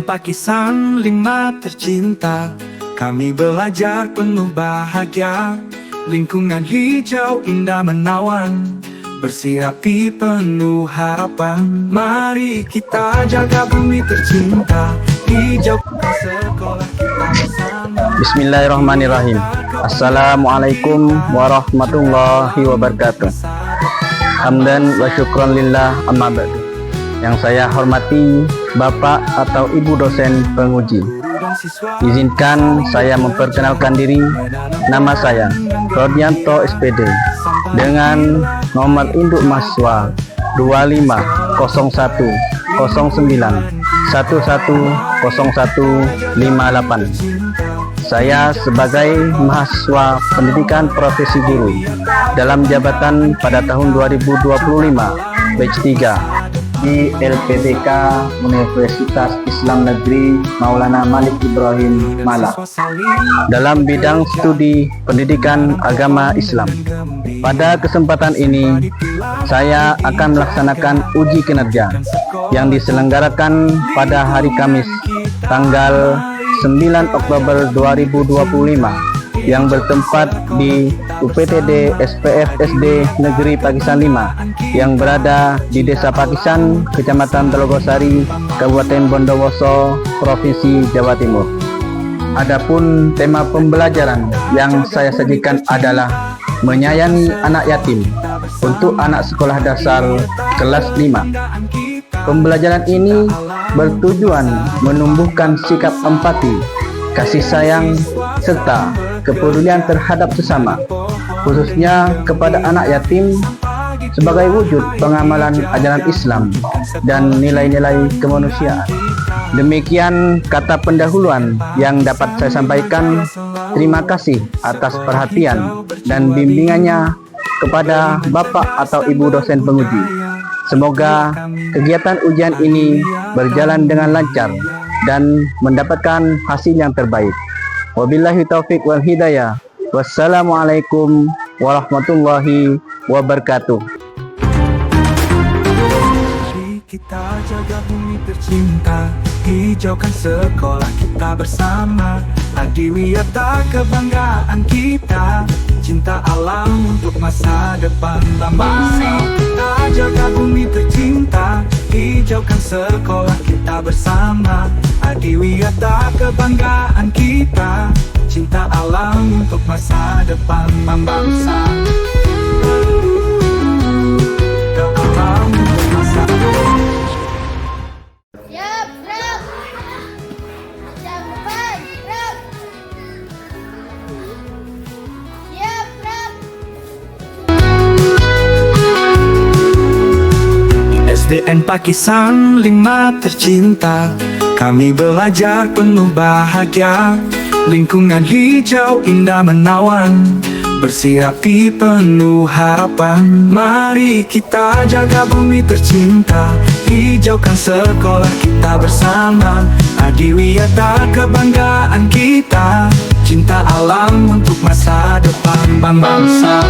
Pakisan 5 tercinta, kami belajar penuh bahagia. Lingkungan hijau indah menawan, bersirapi penuh harapan. Mari kita jaga bumi tercinta, hijau sekolah kita bersama. Bismillahirrahmanirrahim. Assalamualaikum warahmatullahi wabarakatuh. Hamdan wa syukran lillah, amma ba'du. Yang saya hormati Bapak atau Ibu dosen penguji, izinkan saya memperkenalkan diri. Nama saya Rodianto SPD dengan nomor induk mahasiswa 250109110158. Saya sebagai mahasiswa pendidikan profesi guru dalam jabatan pada tahun 2025 batch 3 di LPDK Universitas Islam Negeri Maulana Malik Ibrahim Malang dalam bidang studi pendidikan agama Islam. Pada kesempatan ini saya akan melaksanakan uji kinerja yang diselenggarakan pada hari Kamis tanggal 9 Oktober 2025 yang bertempat di UPTD SPF SD Negeri Pakisan 5 yang berada di Desa Pakisan, Kecamatan Telogosari, Kabupaten Bondowoso, Provinsi Jawa Timur. Adapun tema pembelajaran yang saya sajikan adalah menyayangi anak yatim untuk anak sekolah dasar kelas 5. Pembelajaran ini bertujuan menumbuhkan sikap empati, kasih sayang, serta kepedulian terhadap sesama, khususnya kepada anak yatim, sebagai wujud pengamalan ajaran Islam dan nilai-nilai kemanusiaan. Demikian kata pendahuluan yang dapat saya sampaikan. Terima kasih atas perhatian dan bimbingannya kepada Bapak atau Ibu dosen penguji. Semoga kegiatan ujian ini berjalan dengan lancar dan mendapatkan hasil yang terbaik. Wabillahi taufik wal hidayah. Wassalamualaikum warahmatullahi wabarakatuh. Mari kita jaga bumi tercinta, hijaukan sekolah kita bersama. Adiwiyata kebanggaan kita, cinta alam untuk masa depan. Mari kita jaga bumi tercinta, hijaukan sekolah kita bersama. Adiwiyata kebanggaan kita, cinta alam untuk masa depan bangsa. Alam untuk masa depan. Siap, gerak. Jam depan, gerak. Siap, gerak. SDN Pakisan 5 tercinta, kami belajar penuh bahagia. Lingkungan hijau indah menawan, bersirapi penuh harapan. Mari kita jaga bumi tercinta, hijaukan sekolah kita bersama. Adiwiyata kebanggaan kita, cinta alam untuk masa depan bangsa.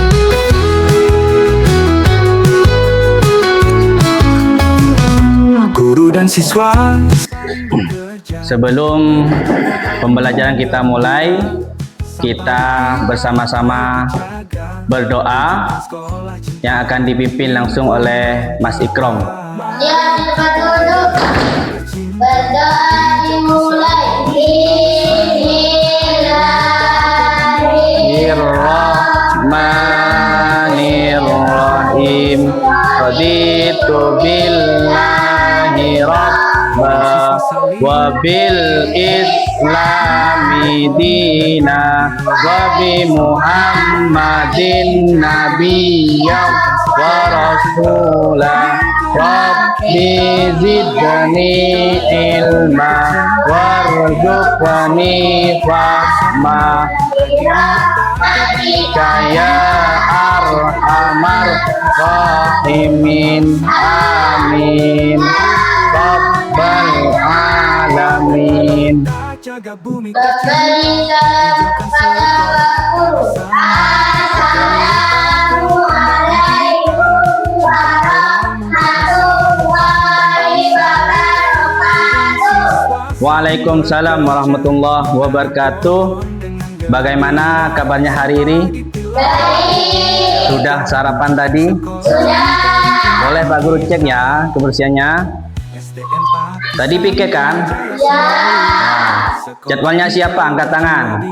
Guru dan siswa, Sebelum pembelajaran kita mulai, kita bersama-sama berdoa yang akan dipimpin langsung oleh Mas Ikrom. Siap, cepat duduk. Berdoa dimulai. Bismillahirrahmanirrahim. Raditu billahi rabba wa bil islami dina wa bi muhammadin nabiyyan wa rasulah. Rabbi zidni ilma warzuqni fahma ya arhamar rahimin. Amin rabbal alamin. jaga bumi Berberi salam kepada guru. Assalamualaikum warahmatullahi wabarakatuh. Waalaikumsalam warahmatullahi wabarakatuh. Bagaimana kabarnya hari ini? Baik. Sudah sarapan tadi? Sudah. Boleh Pak Guru cek ya kebersihannya. SDN Tadi pikir kan? Ya. Jadwalnya siapa? Angkat tangan.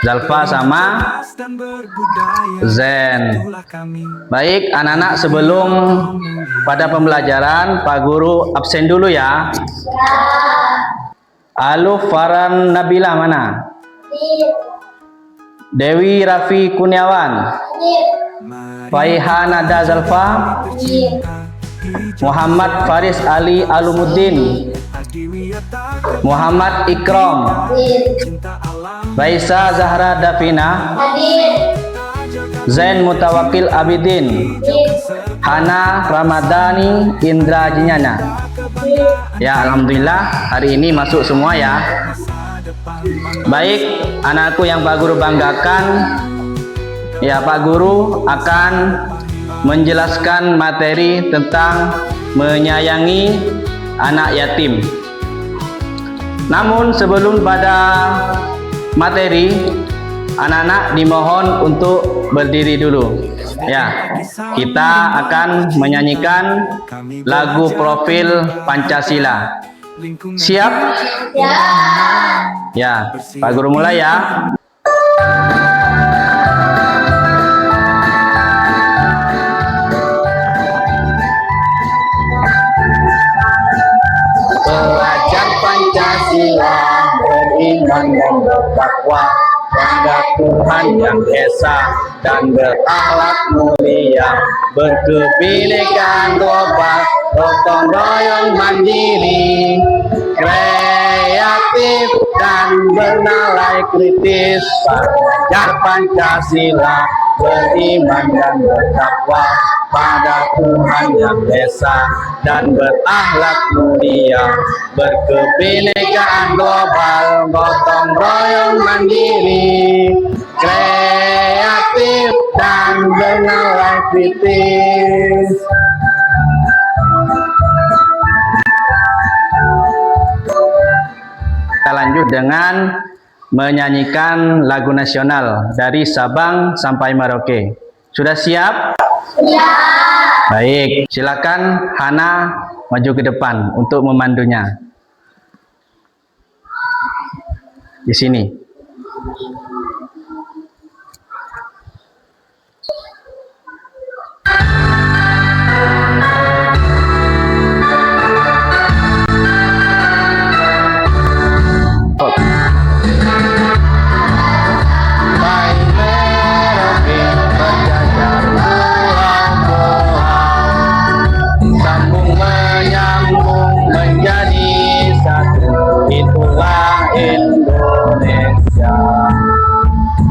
Zalfa sama dan berbudaya. Zen. Itulah kami. Baik anak-anak, sebelum pada pembelajaran Pak Guru absen dulu ya. Aluf Faran Nabila mana? Dewi Raffi Kurniawan, Faiha Nada Zalfa, Muhammad Faris Ali Alumuddin, Muhammad Ikram, Raisa Zahra Davina, Zain Mutawakil Abidin, Hana Ramadhani Indra Jinyana. Ya, alhamdulillah hari ini masuk semua ya. Baik, anakku yang Pak Guru banggakan, ya Pak Guru akan menjelaskan materi tentang menyayangi anak yatim. Namun sebelum pada materi, anak-anak dimohon untuk berdiri dulu. Ya, kita akan menyanyikan lagu profil Pancasila. Siap? Ya. Ya, Pak Guru mulai ya. Belajar Pancasila, beriman dan bertakwa pada Tuhan yang Esa dan berakhlak mulia, berkebinekaan global, gotong royong mandiri, kreatif dan bernilai kritis. Belajar Pancasila, beriman dan bertakwa pada Tuhan yang Esa dan berakhlak mulia, berkebinekaan global, gotong royong mandiri, kreatif dan bernilai kritis. Kita lanjut dengan menyanyikan lagu nasional dari Sabang sampai Merauke. Sudah siap? Ya. Baik, silakan Hana maju ke depan untuk memandunya. Di sini.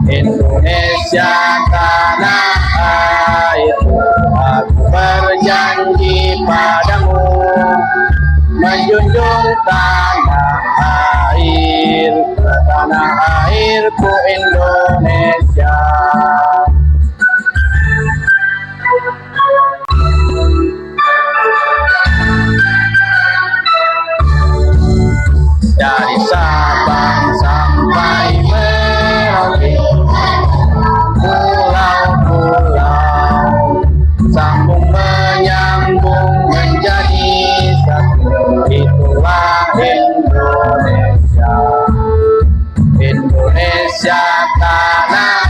Indonesia tanah airku, aku berjanji padamu menjunjung tanah airku Indonesia. Dari Sabang sampai Merauke, pulau-pulau sambung menyambung menjadi satu. Itulah Indonesia, Indonesia tanah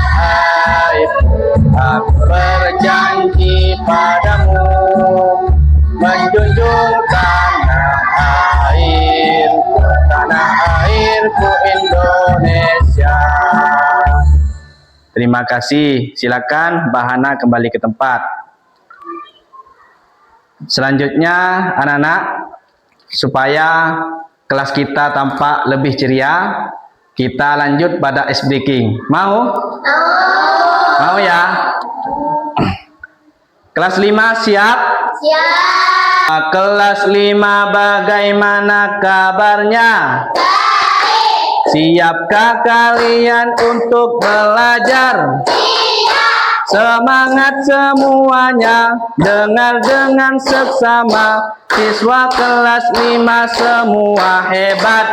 airku. Aku berjanji padamu menjunjung tanah airku Indonesia. Terima kasih. Silakan Bahana kembali ke tempat. Selanjutnya anak-anak, supaya kelas kita tampak lebih ceria, kita lanjut pada ice breaking. Mau? Mau ya? Kelas 5 siap? Siap. Kelas 5 bagaimana kabarnya? Siapkah kalian untuk belajar? Semangat semuanya, dengar dengan seksama. Siswa kelas 5 semua hebat.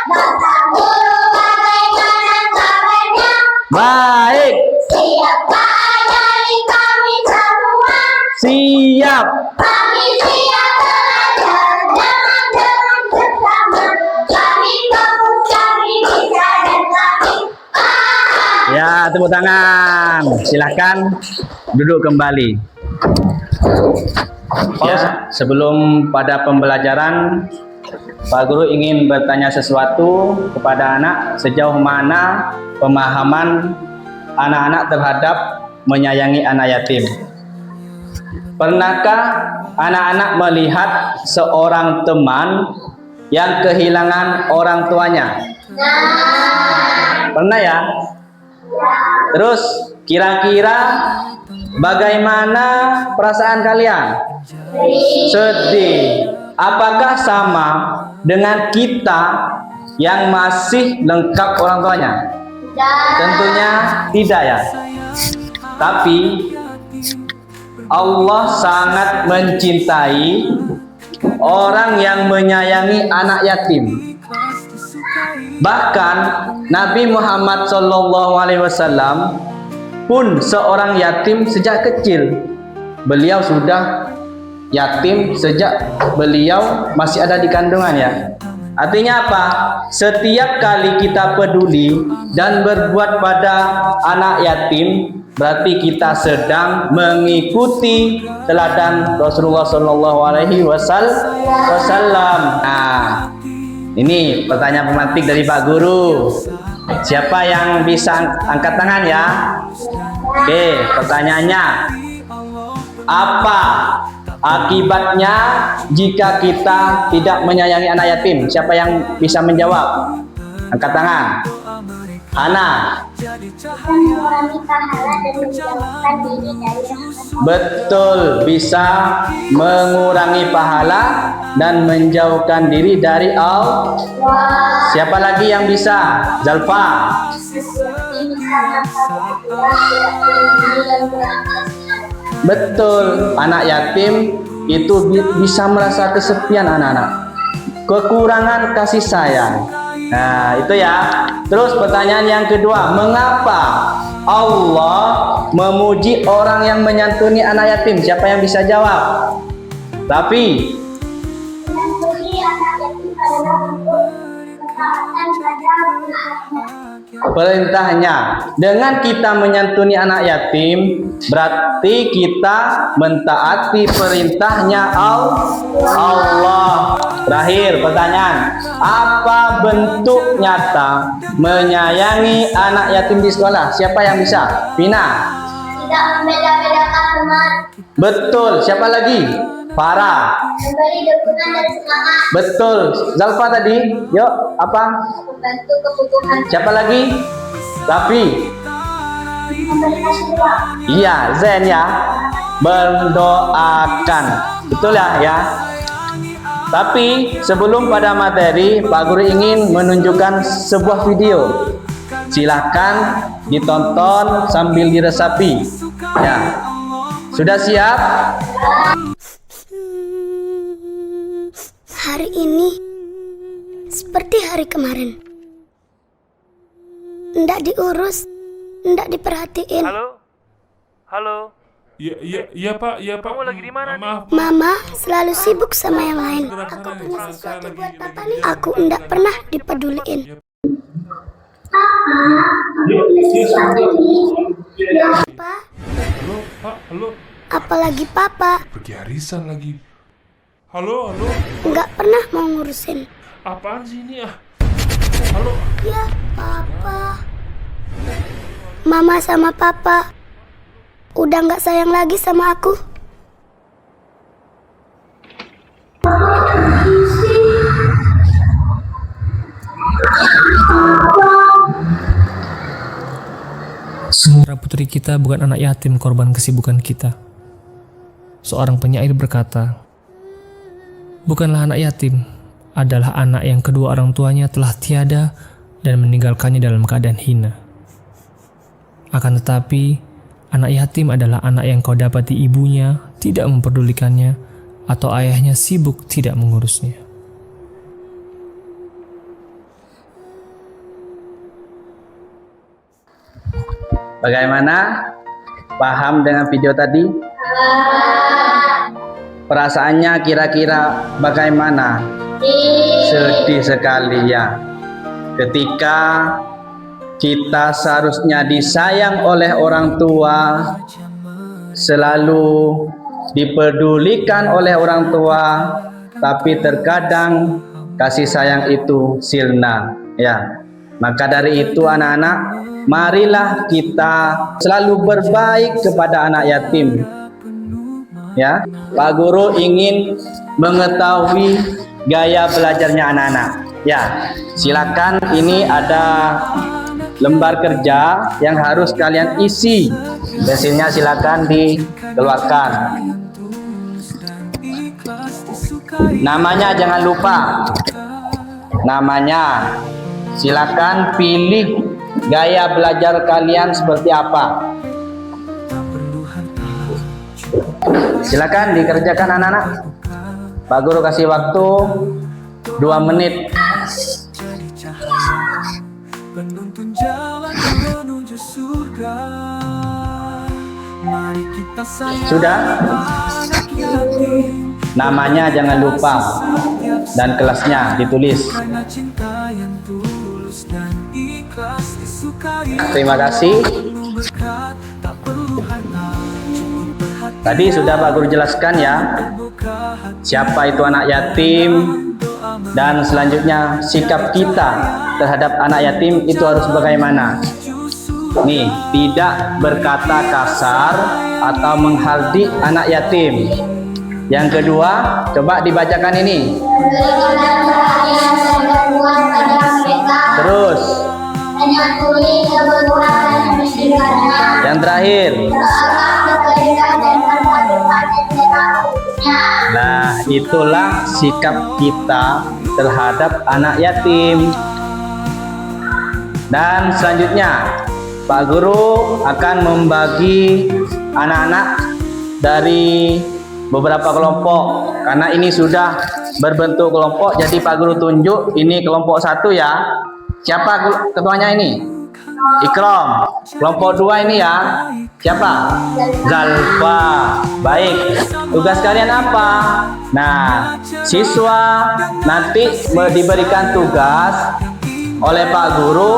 Bapak guru bagaimana kabarnya? Baik, Siapa dari kami semua? siap. Kami siap belajar dengan bersama. Kami fokus, kami bisa dan kami paham. Ya, tepuk tangan. Silahkan duduk kembali. Ya, sebelum pada pembelajaran, Pak Guru ingin bertanya sesuatu kepada anak. Sejauh mana pemahaman anak-anak terhadap menyayangi anak yatim? Pernahkah anak-anak melihat seorang teman yang kehilangan orang tuanya? Pernah ya? Terus kira-kira bagaimana perasaan kalian? Sedih. Apakah sama dengan kita yang masih lengkap orang tuanya? Tentunya tidak ya. Tapi Allah sangat mencintai orang yang menyayangi anak yatim. Bahkan Nabi Muhammad SAW pun seorang yatim sejak kecil. Beliau sudah yatim sejak beliau masih ada di kandungan ya. Artinya apa? Setiap kali kita peduli dan berbuat pada anak yatim, berarti kita sedang mengikuti teladan Rasulullah SAW. Nah, ini pertanyaan pemantik dari Pak Guru. Siapa yang bisa angkat tangan ya? Oke, pertanyaannya, apa akibatnya jika kita tidak menyayangi anak yatim? Siapa yang bisa menjawab? Angkat tangan. Hana. Mengurangi pahala dan menjauhkan diri dari rahmat. Betul, bisa mengurangi pahala dan menjauhkan diri dari Allah. Siapa lagi yang bisa? Zalfa. Seperti misalnya apabila tidak melindungi dan beramal saleh. Betul, anak yatim itu bisa merasa kesepian anak-anak. Kekurangan kasih sayang. Nah, itu ya. Terus pertanyaan yang kedua, mengapa Allah memuji orang yang menyantuni anak yatim? Siapa yang bisa jawab? Tapi Menyantuni anak yatim adalah untuk ketaatan pada perintahnya. Dengan kita menyantuni anak yatim, berarti kita mentaati perintahnya Allah. Terakhir pertanyaan, apa bentuk nyata menyayangi anak yatim di sekolah? Siapa yang bisa? Vina. tidak membeda-bedakan umat, Betul. Siapa lagi? Farah. memberi dukungan dan semangat, Betul. Zalfa tadi. Yuk, apa? membantu kebutuhan, Siapa lagi? Tapi memberi nasihat. iya, Zen ya. Berdoakan. Betul ya. Tapi sebelum pada materi, Pak Guru ingin menunjukkan sebuah video. Silahkan ditonton sambil diresapi. Ya. Sudah siap? Hari ini seperti hari kemarin. Ndak diurus, ndak diperhatiin. Halo? Halo? Iya Pak. Kamu lagi di mana nih? Maaf. Mama selalu sibuk sama yang lain. Aku punya sesuatu buat papa nih. Aku ndak pernah dipeduliin. Papa, Halo Pak, halo. apalagi papa, Pergi arisan lagi. Halo. nggak pernah mau ngurusin. Apaan sih ini ah? Halo. Ya, papa. Mama sama papa udah nggak sayang lagi sama aku. Putra putri kita bukan anak yatim korban kesibukan kita. Seorang penyair berkata, bukanlah anak yatim, adalah anak yang kedua orang tuanya telah tiada dan meninggalkannya dalam keadaan hina. Akan tetapi, Anak yatim adalah anak yang kau dapati ibunya tidak memperdulikannya atau ayahnya sibuk tidak mengurusnya. Bagaimana? Paham dengan video tadi? Perasaannya kira-kira bagaimana? Sedih sekali ya. Ketika kita seharusnya disayang oleh orang tua, selalu dipedulikan oleh orang tua, tapi terkadang kasih sayang itu sirna ya. Maka dari itu anak-anak, marilah kita selalu berbaik kepada anak yatim. Ya, Pak Guru ingin mengetahui gaya belajarnya anak-anak. Ya, silakan, ini ada lembar kerja yang harus kalian isi. Hasilnya silakan dikeluarkan. Namanya jangan lupa. Namanya silakan pilih gaya belajar kalian seperti apa. Silakan dikerjakan anak-anak. Pak Guru kasih waktu 2 menit. Penuntun jalan menuju surga. Mari kita sayang Sudah? anak yatim, Namanya jangan lupa dan kelasnya ditulis. karena cinta yang tulus dan ikhlas disukai. Terima kasih. Berkat tak perlu harta, cukup berhati Tadi sudah Pak Guru jelaskan ya, buka hati. siapa itu anak yatim, dan selanjutnya sikap kita terhadap anak yatim itu harus bagaimana. Nih, tidak berkata kasar atau menghardik anak yatim. Yang kedua, coba dibacakan ini. Berikanlah perhatian dan bantuan pada mereka. Terus, Dan ampuni keburukan dan musibahnya. yang terakhir. Doakan kebaikan dan masa depan yang cerah untuknya. Nah, itulah sikap kita terhadap anak yatim. Dan selanjutnya, Pak Guru akan membagi anak-anak dari beberapa kelompok. Karena ini sudah berbentuk kelompok, jadi Pak Guru tunjuk ini kelompok 1 ya. Siapa ketuanya ini? Ikram. Kelompok 2 ini ya. Siapa? Zalfa. Baik. Tugas kalian apa? Nah, siswa nanti diberikan tugas oleh Pak Guru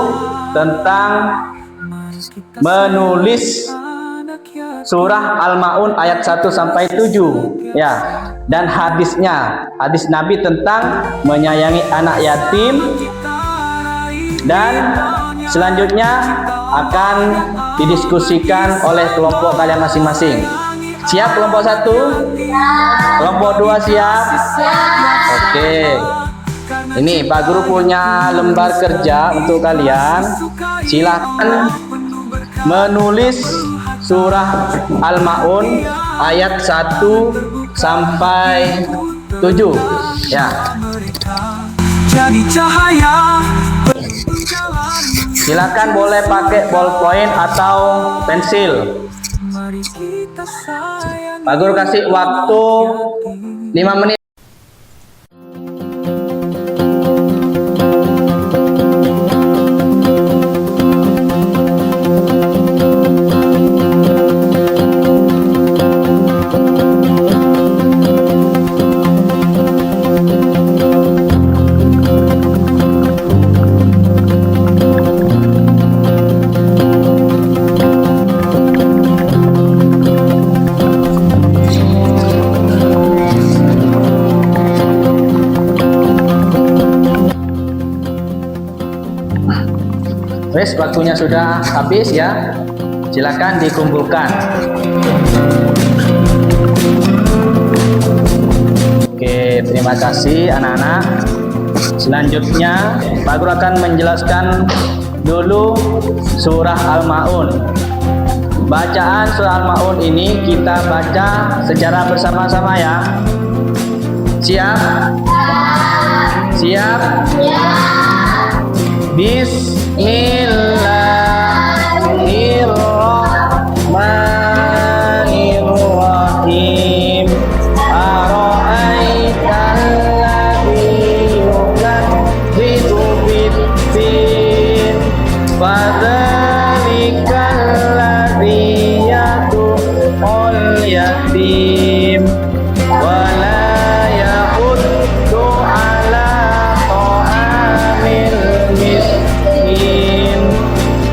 tentang menulis surah Al-Maun ayat 1 sampai 7 ya. Dan hadisnya, hadis Nabi tentang menyayangi anak yatim. Dan selanjutnya akan didiskusikan oleh kelompok kalian masing-masing. Siap kelompok 1? Kelompok 2 siap? Oke. Ini Pak Guru punya lembar kerja untuk kalian. Silakan menulis surah Al-Maun ayat 1 sampai 7 ya. Jadi cahaya. Silakan boleh pakai ballpoint atau pensil. Mari kita sayang. Pak Guru kasih waktu 5 menit. Wes, waktunya sudah habis ya. Silakan dikumpulkan. Oke, terima kasih anak-anak. Selanjutnya Pak Guru akan menjelaskan dulu surah Al-Maun. Bacaan surah Al-Maun ini kita baca secara bersama-sama ya. Siap? Siap? Bismillahirrahmanirrahim. fitin fadzalikal ladzi yad'ul yatim wala yahuddu ala ta'amil miskin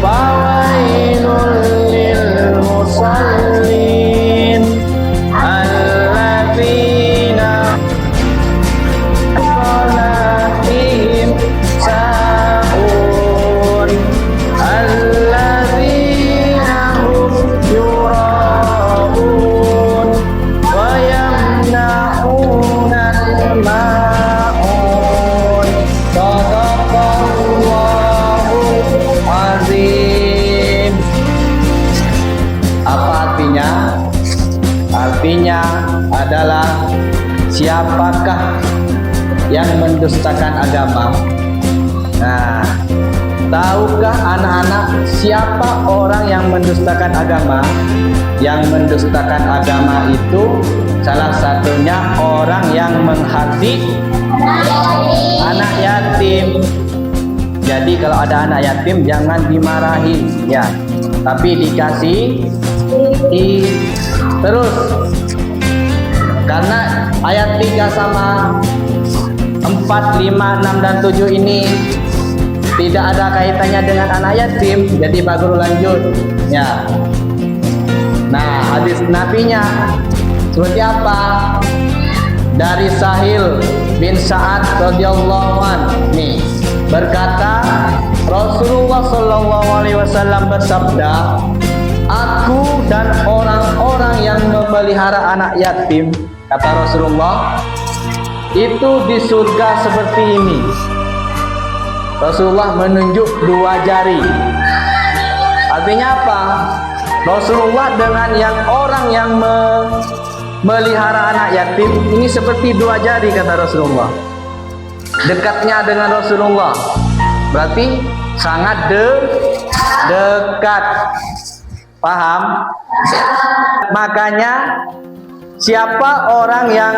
fawailul lil musallin alladzina salatihim sahun alladzina hum yura'un wa yamna'una al-ma'un sadaqallahul azim. Apa artinya? Artinya adalah siapakah yang mendustakan agama? Nah, tahukah anak-anak siapa orang yang mendustakan agama? Yang mendustakan agama itu salah satunya orang yang menghati anak yatim. Jadi kalau ada anak yatim jangan dimarahi ya, tapi dikasih terus. Karena ayat 3 sama 4, 5, 6 dan 7 ini tidak ada kaitannya dengan anak yatim. Jadi Pak Guru lanjut ya. Nah, hadis nabinya seperti apa? Dari Sahil bin Sa'ad radhiyallahu anhu nih berkata, Rasulullah sallallahu alaihi wasallam bersabda, aku dan orang-orang yang memelihara anak yatim, kata Rasulullah, itu di surga seperti ini. Rasulullah menunjuk 2 jari. Artinya apa? Rasulullah dengan yang orang yang memelihara anak yatim ini seperti 2 jari, kata Rasulullah. Dekatnya dengan Rasulullah berarti sangat dekat. Paham? Makanya siapa orang yang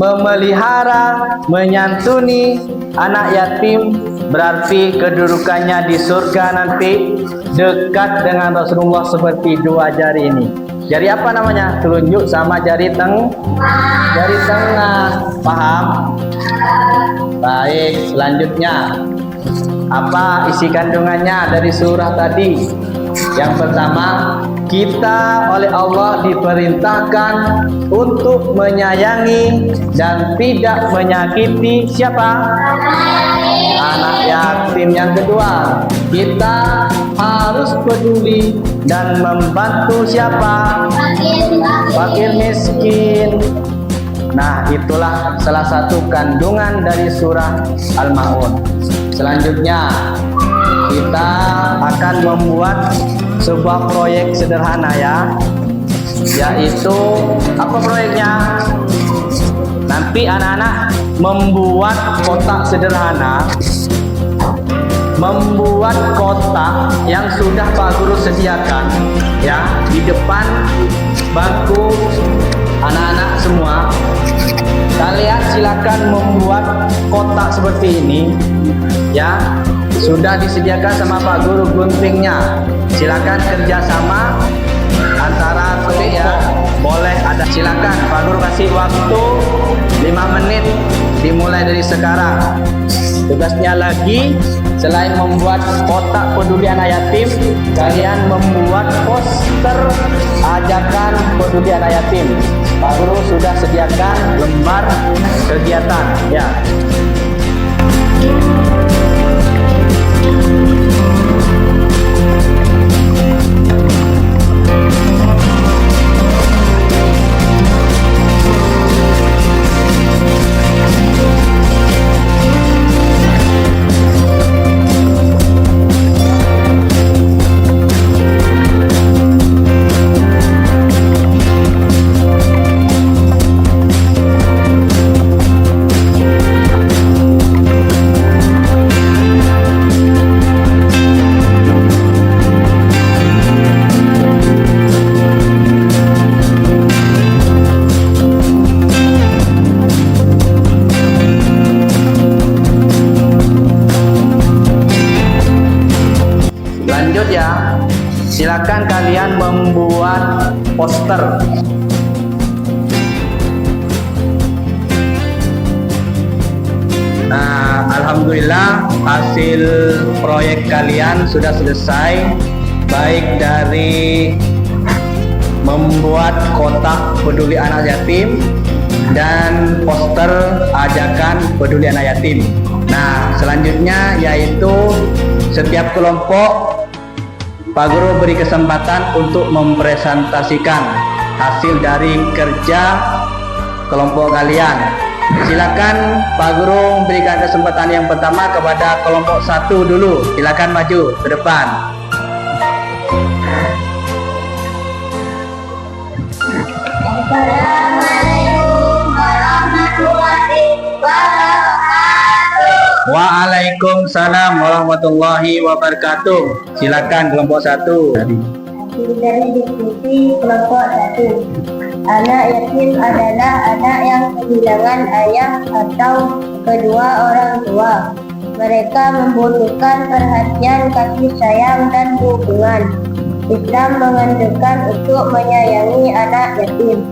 memelihara, menyantuni anak yatim berarti kedudukannya di surga nanti dekat dengan Rasulullah seperti 2 jari ini. Jari apa namanya? Telunjuk sama jari jari tengah. Paham? Baik, selanjutnya apa isi kandungannya dari surah tadi? Yang pertama, kita oleh Allah diperintahkan untuk menyayangi dan tidak menyakiti siapa? Anak yatim. Yang kedua, kita harus peduli dan membantu siapa? Fakir miskin. Nah, itulah salah satu kandungan dari surah Al-Ma'un. Selanjutnya, kita akan membuat sebuah proyek sederhana ya, yaitu apa proyeknya? Nanti anak-anak membuat kotak sederhana, membuat kotak yang sudah Pak Guru sediakan ya di depan bangku anak-anak semua. Kalian silakan membuat kotak seperti ini ya, sudah disediakan sama Pak Guru guntingnya. Silakan kerjasama antara kelompok ya, boleh ada. Silakan Pak Guru kasih waktu 5 menit dimulai dari sekarang. Tugasnya lagi selain membuat kotak peduli anak yatim, kalian membuat poster ajakan peduli anak yatim. Pak Guru sudah sediakan lembar kegiatan ya. silakan kalian membuat poster. Nah, alhamdulillah hasil proyek kalian sudah selesai, baik dari membuat kotak peduli anak yatim dan poster ajakan peduli anak yatim. Nah, selanjutnya yaitu setiap kelompok Pak Guru beri kesempatan untuk mempresentasikan hasil dari kerja kelompok kalian. Silakan Pak Guru memberikan kesempatan yang pertama kepada kelompok 1 dulu. Silakan maju ke depan. Assalamualaikum warahmatullahi wabarakatuh. Waalaikumsalam warahmatullahi wabarakatuh. Silakan kelompok 1. Hasil dari diskusi kelompok 1. Anak yatim adalah anak yang kehilangan ayah atau kedua orang tua. Mereka membutuhkan perhatian, kasih sayang, dan dukungan. Islam menganjurkan untuk menyayangi anak yatim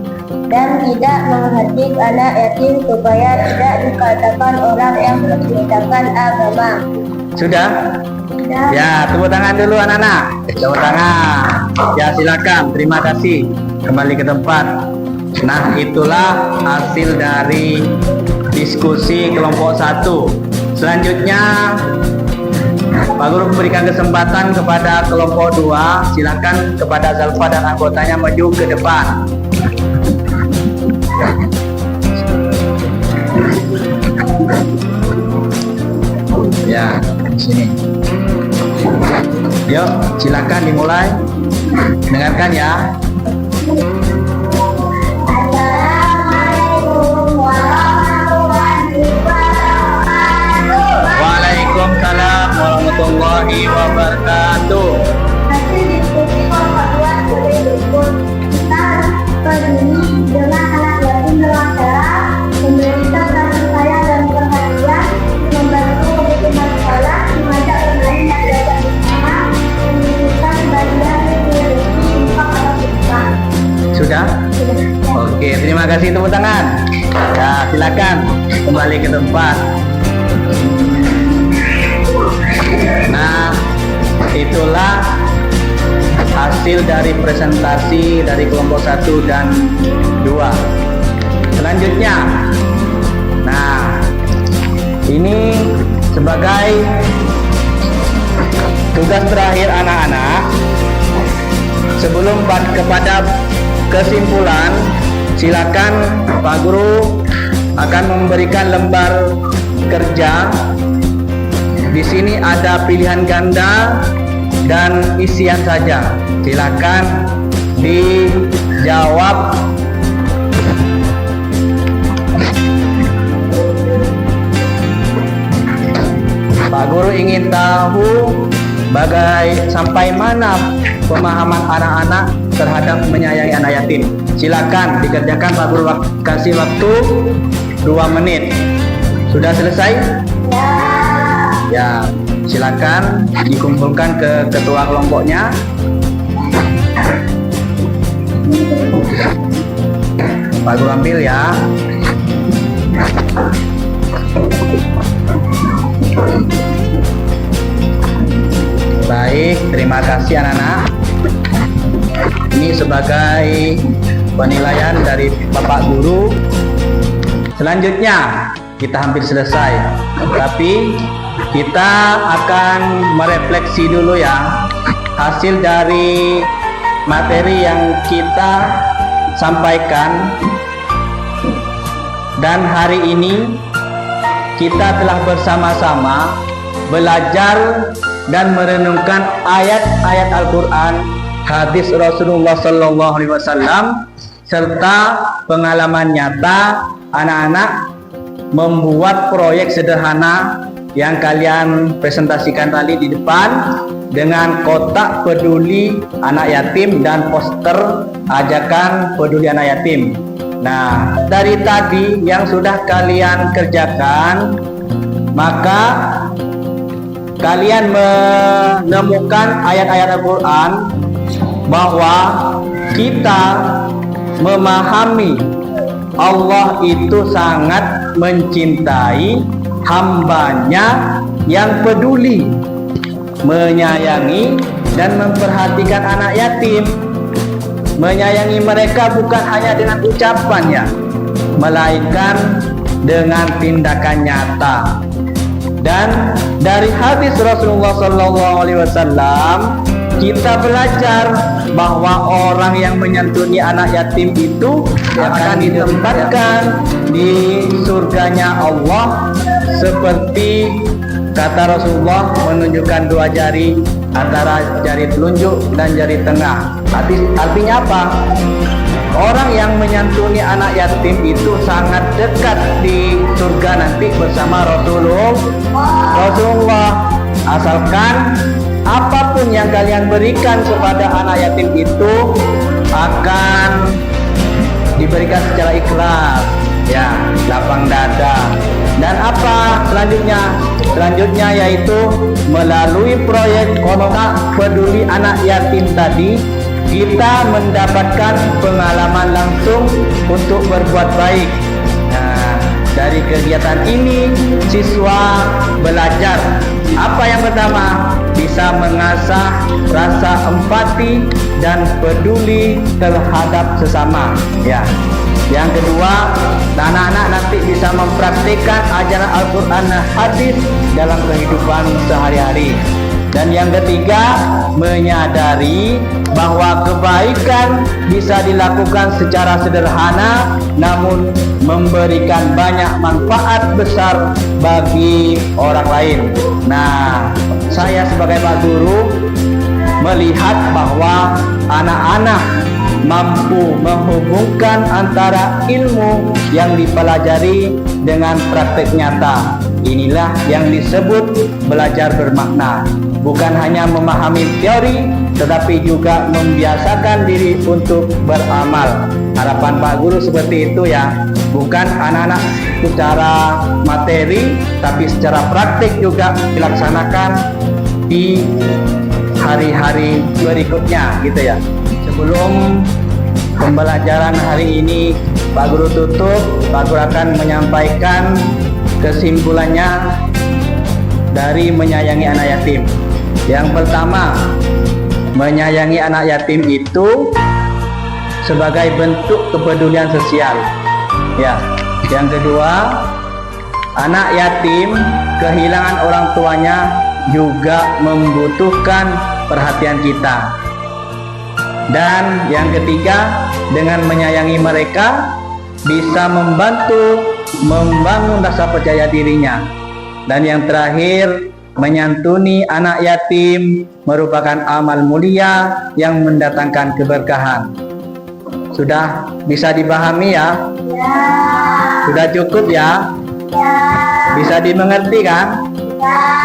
dan tidak menghardik anak yatim supaya tidak dikatakan orang yang menista agama. Sudah? Ya, tepuk tangan dulu anak-anak. Tepuk tangan. Ya, silakan. Terima kasih. Kembali ke tempat. Nah, itulah hasil dari diskusi kelompok 1. Selanjutnya Pak Guru memberikan kesempatan kepada kelompok 2. Silakan kepada Zalfa dan anggotanya maju ke depan. Ya, di sini. Yuk, silakan dimulai. Dengarkan ya. Assalamualaikum warahmatullahi wabarakatuh. Waalaikumsalam warahmatullahi wabarakatuh. Hasil diskusi kelompok 2 sebagai berikut. Kita peduli dengan anak yatim dengan cara memberikan kasih sayang dan perhatian, membantu kebutuhan sekolah, mengajak bermain dan belajar bersama, menunjukkan bagian rezeki infak atau sedekah. Sudah? Oke, terima kasih, tepuk tangan. Ya, silakan kembali ke tempat. Nah, itulah hasil dari presentasi dari kelompok 1 dan 2. Selanjutnya, nah, ini sebagai tugas terakhir anak-anak. Sebelum kepada kesimpulan, silakan Pak Guru akan memberikan lembar kerja. Di sini ada pilihan ganda dan isian saja. Silakan dijawab. Pak Guru ingin tahu sampai mana pemahaman anak-anak terhadap menyayangi anak yatim. Silakan dikerjakan, Pak Guru kasih waktu 2 menit. Sudah selesai? Ya, silakan dikumpulkan ke ketua kelompoknya. Pak Guru ambil ya. Baik, terima kasih anak-anak. Ini sebagai penilaian dari Bapak Guru. Selanjutnya kita hampir selesai, tapi kita akan merefleksi dulu ya hasil dari materi yang kita sampaikan. Dan hari ini kita telah bersama-sama belajar dan merenungkan ayat-ayat Al-Quran, hadis Rasulullah SAW, serta pengalaman nyata anak-anak membuat proyek sederhana yang kalian presentasikan tadi di depan dengan kotak peduli anak yatim dan poster ajakan peduli anak yatim. Nah, dari tadi yang sudah kalian kerjakan, maka kalian menemukan ayat-ayat Al-Quran bahwa kita memahami Allah itu sangat mencintai hambanya yang peduli, menyayangi dan memperhatikan anak yatim. Menyayangi mereka bukan hanya dengan ucapannya, melainkan dengan tindakan nyata. Dan dari hadis Rasulullah SAW kita belajar bahwa orang yang menyantuni anak yatim itu akan ditempatkan di surganya Allah, seperti kata Rasulullah menunjukkan dua jari antara jari telunjuk dan jari tengah. Artinya apa? Orang yang menyantuni anak yatim itu sangat dekat di surga nanti bersama Rasulullah. Asalkan apapun yang kalian berikan kepada anak yatim itu akan diberikan secara ikhlas, ya, lapang dada. Dan apa selanjutnya? Selanjutnya yaitu melalui proyek Konoha Peduli Anak Yatim tadi, kita mendapatkan pengalaman langsung untuk berbuat baik. Nah, dari kegiatan ini siswa belajar apa yang pertama? Bisa mengasah rasa empati dan peduli terhadap sesama, ya. Yang kedua, anak-anak nanti bisa mempraktikkan ajaran Al-Quran dan hadis dalam kehidupan sehari-hari. Dan yang ketiga, menyadari bahwa kebaikan bisa dilakukan secara sederhana namun memberikan banyak manfaat besar bagi orang lain. Nah, saya sebagai Pak Guru melihat bahwa anak-anak mampu menghubungkan antara ilmu yang dipelajari dengan praktek nyata. Inilah yang disebut belajar bermakna. Bukan hanya memahami teori, tetapi juga membiasakan diri untuk beramal. Harapan Pak Guru seperti itu, ya. Bukan anak-anak secara materi, tapi secara praktik juga dilaksanakan di hari-hari berikutnya, gitu ya. Sebelum pembelajaran hari ini Pak Guru tutup, Pak Guru akan menyampaikan kesimpulannya dari menyayangi anak yatim. Yang pertama, menyayangi anak yatim itu sebagai bentuk kepedulian sosial. Ya. Yang kedua, anak yatim kehilangan orang tuanya juga membutuhkan perhatian kita. Dan yang ketiga, dengan menyayangi mereka bisa membantu membangun rasa percaya dirinya. Dan yang terakhir, menyantuni anak yatim merupakan amal mulia yang mendatangkan keberkahan. Sudah bisa dipahami, ya? Sudah cukup, ya? Bisa dimengerti, kan?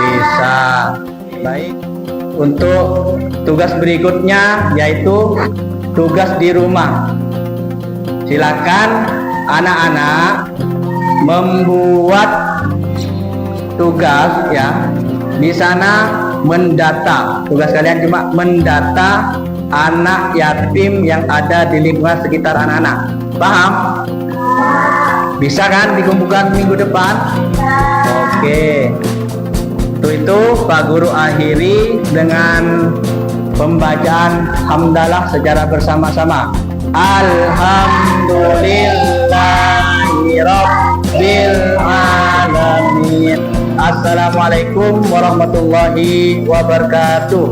Bisa. Baik. Untuk tugas berikutnya yaitu tugas di rumah. Silakan anak-anak membuat tugas, ya. Di sana mendata. Tugas kalian cuma mendata anak yatim yang ada di lingkungan sekitar anak-anak. Paham? Bisa kan dikumpulkan minggu depan? Oke. Untuk itu Pak Guru akhiri dengan pembacaan hamdalah secara bersama-sama. Alhamdulillahirabbil alamin. Assalamualaikum warahmatullahi wabarakatuh.